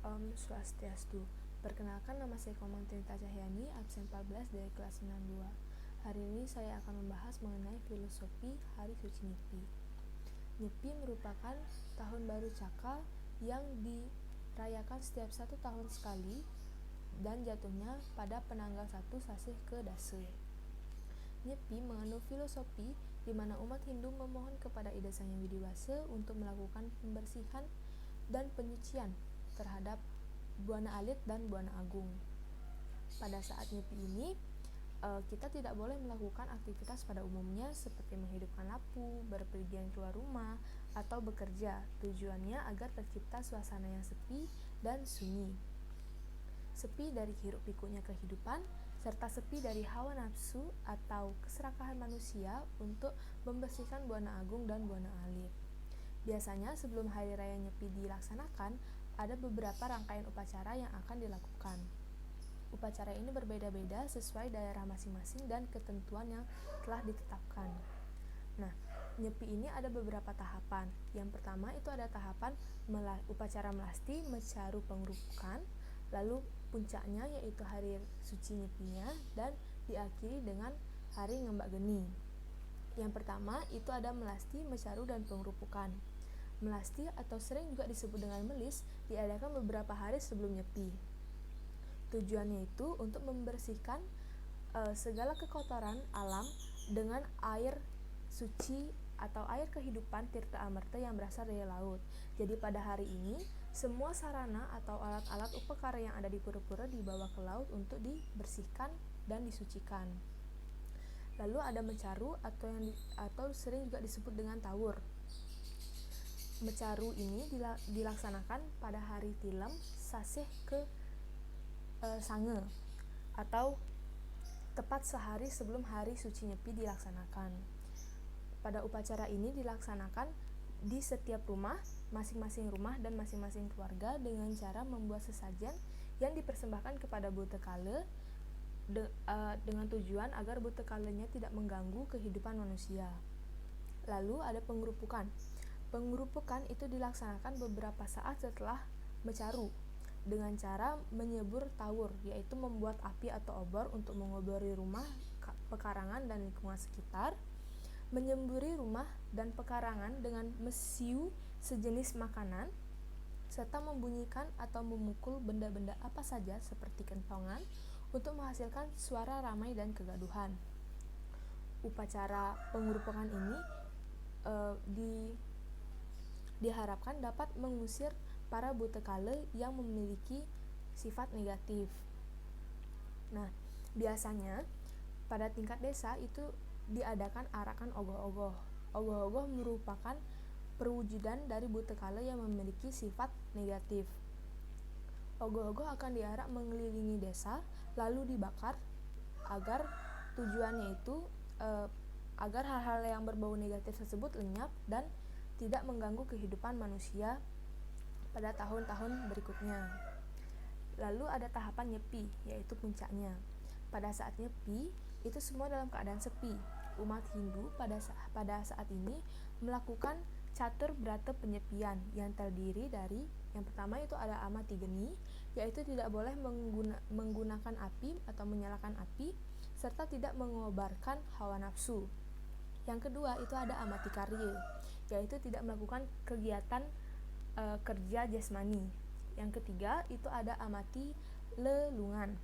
Om Swastiastu. Perkenalkan, nama saya Komang Trinita Cahyani, absen 14 dari kelas 92. Hari ini saya akan membahas mengenai filosofi Hari Suci Nyepi. Nyepi merupakan tahun baru Caka yang dirayakan setiap 1 tahun sekali dan jatuhnya pada penanggal 1 Sasih ke Dase. Nyepi mengandung filosofi di mana umat Hindu memohon kepada Ida Sang Hyang Widi-Wasa untuk melakukan pembersihan dan penyucian terhadap Buana Alit dan Buana Agung. Pada saat Nyepi ini, kita tidak boleh melakukan aktivitas pada umumnya seperti menghidupkan lampu, berpergian keluar rumah, atau bekerja. Tujuannya agar tercipta suasana yang sepi dan sunyi. Sepi dari hiruk-pikuknya kehidupan, serta sepi dari hawa nafsu atau keserakahan manusia untuk membersihkan Buana Agung dan Buana Alit. Biasanya sebelum Hari Raya Nyepi dilaksanakan, ada beberapa rangkaian upacara yang akan dilakukan. Upacara ini berbeda-beda sesuai daerah masing-masing dan ketentuan yang telah ditetapkan. Nah, Nyepi ini ada beberapa tahapan. Yang pertama itu ada tahapan upacara melasti, mecaru pengerupukan, lalu puncaknya yaitu hari suci Nyepinya, dan diakhiri dengan hari Ngembak Geni. Yang pertama itu ada melasti, mecaru, dan pengerupukan. Melasti atau sering juga disebut dengan melis diadakan beberapa hari sebelum Nyepi. Tujuannya itu untuk membersihkan segala kekotoran alam dengan air suci atau air kehidupan Tirta Amerta yang berasal dari laut. Jadi pada hari ini, semua sarana atau alat-alat upakara yang ada di pura-pura dibawa ke laut untuk dibersihkan dan disucikan. Lalu ada mecaru atau sering juga disebut dengan tawur. Mecaru ini dilaksanakan pada hari Tilem Sasih ke Sange atau tepat sehari sebelum hari suci Nyepi dilaksanakan. Pada upacara ini dilaksanakan di setiap rumah, masing-masing rumah dan masing-masing keluarga dengan cara membuat sesajen yang dipersembahkan kepada Butekala dengan tujuan agar Butekalanya tidak mengganggu kehidupan manusia. Lalu ada pengerupukan. Pengerupukan itu dilaksanakan beberapa saat setelah mecaru dengan cara menyebur tawur, yaitu membuat api atau obor untuk mengobori rumah, pekarangan, dan lingkungan sekitar, menyemburi rumah dan pekarangan dengan mesiu sejenis makanan, serta membunyikan atau memukul benda-benda apa saja seperti kentongan untuk menghasilkan suara ramai dan kegaduhan. Upacara pengerupukan ini diharapkan dapat mengusir para Butekala yang memiliki sifat negatif. Nah, biasanya pada tingkat desa itu diadakan arakan ogoh-ogoh. Ogoh-ogoh merupakan perwujudan dari Butekala yang memiliki sifat negatif. Ogoh-ogoh akan diarak mengelilingi desa lalu dibakar agar tujuannya itu agar hal-hal yang berbau negatif tersebut lenyap dan tidak mengganggu kehidupan manusia pada tahun-tahun berikutnya. Lalu ada tahapan Nyepi, yaitu puncaknya. Pada saat Nyepi, itu semua dalam keadaan sepi. Umat Hindu pada saat ini melakukan catur brata penyepian yang terdiri dari yang pertama itu ada amati geni, yaitu tidak boleh menggunakan api atau menyalakan api, serta tidak mengobarkan hawa nafsu. Yang kedua itu ada amati karya, yaitu tidak melakukan kegiatan kerja jasmani. Yang ketiga itu ada amati lelungan,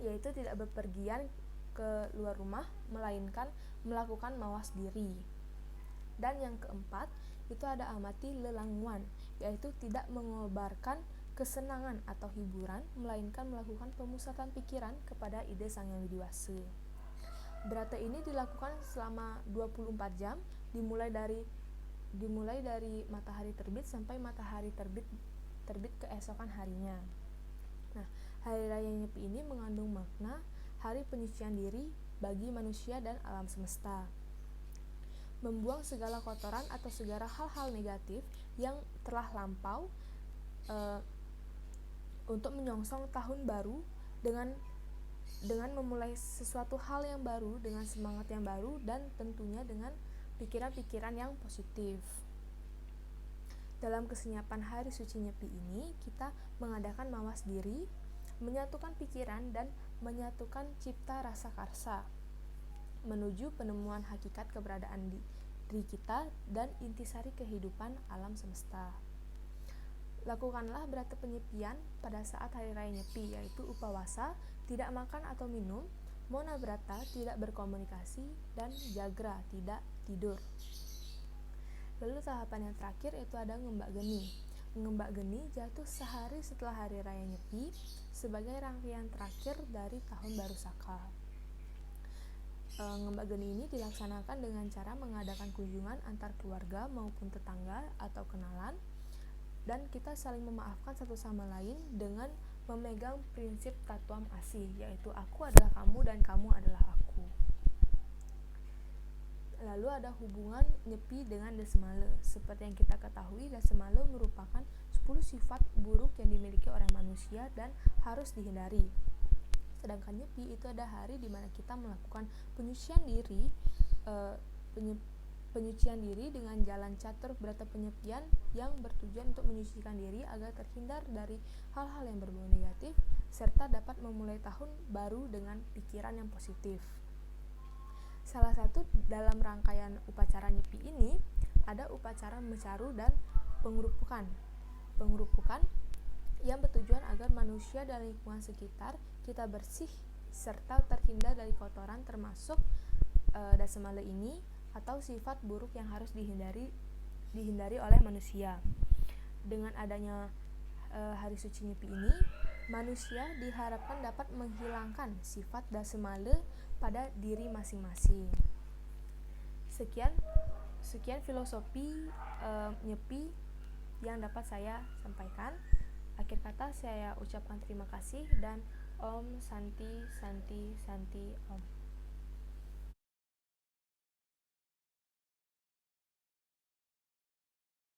yaitu tidak bepergian ke luar rumah melainkan melakukan mawas diri. Dan yang keempat itu ada amati lelanguan, yaitu tidak mengobarkan kesenangan atau hiburan melainkan melakukan pemusatan pikiran kepada Ida Sang Hyang Widi-Wasa. Brata ini dilakukan selama 24 jam dimulai dari matahari terbit sampai matahari terbit keesokan harinya. Nah, Hari Raya Nyepi ini mengandung makna hari penyucian diri bagi manusia dan alam semesta. Membuang segala kotoran atau segala hal-hal negatif yang telah lampau untuk menyongsong tahun baru dengan memulai sesuatu hal yang baru dengan semangat yang baru dan tentunya dengan pikiran-pikiran yang positif. Dalam kesenyapan hari suci Nyepi ini, kita mengadakan mawas diri, menyatukan pikiran dan menyatukan cipta rasa karsa, menuju penemuan hakikat keberadaan diri kita dan intisari kehidupan alam semesta. Lakukanlah berata penyepian pada saat hari raya Nyepi, yaitu upawasa, tidak makan atau minum, mona brata, tidak berkomunikasi, dan jagra, tidak tidur. Lalu tahapan yang terakhir yaitu ada ngembak geni. Ngembak geni jatuh sehari setelah hari raya Nyepi sebagai rangkaian terakhir dari tahun baru Saka. Ngembak geni ini dilaksanakan dengan cara mengadakan kunjungan antar keluarga maupun tetangga atau kenalan, dan kita saling memaafkan satu sama lain dengan memegang prinsip tatuam asih, yaitu aku adalah kamu dan kamu adalah aku. Lalu ada hubungan Nyepi dengan Dasemale. Seperti yang kita ketahui, Dasemale merupakan 10 sifat buruk yang dimiliki oleh manusia dan harus dihindari. Sedangkan Nyepi itu ada hari di mana kita melakukan penyucian diri, penyucian diri dengan jalan catur berata penyepian yang bertujuan untuk menyucikan diri agar terhindar dari hal-hal yang berbau negatif serta dapat memulai tahun baru dengan pikiran yang positif. Salah satu dalam rangkaian upacara Nyepi ini ada upacara mecaru dan pengurupukan. Pengurupukan yang bertujuan agar manusia dan lingkungan sekitar kita bersih serta terhindar dari kotoran termasuk Dasemale ini atau sifat buruk yang harus dihindari oleh manusia. Dengan adanya hari suci Nyepi ini, manusia diharapkan dapat menghilangkan sifat Dasemale pada diri masing-masing. Sekian filosofi Nyepi yang dapat saya sampaikan. Akhir kata saya ucapkan terima kasih dan Om Santi Santi Santi Om.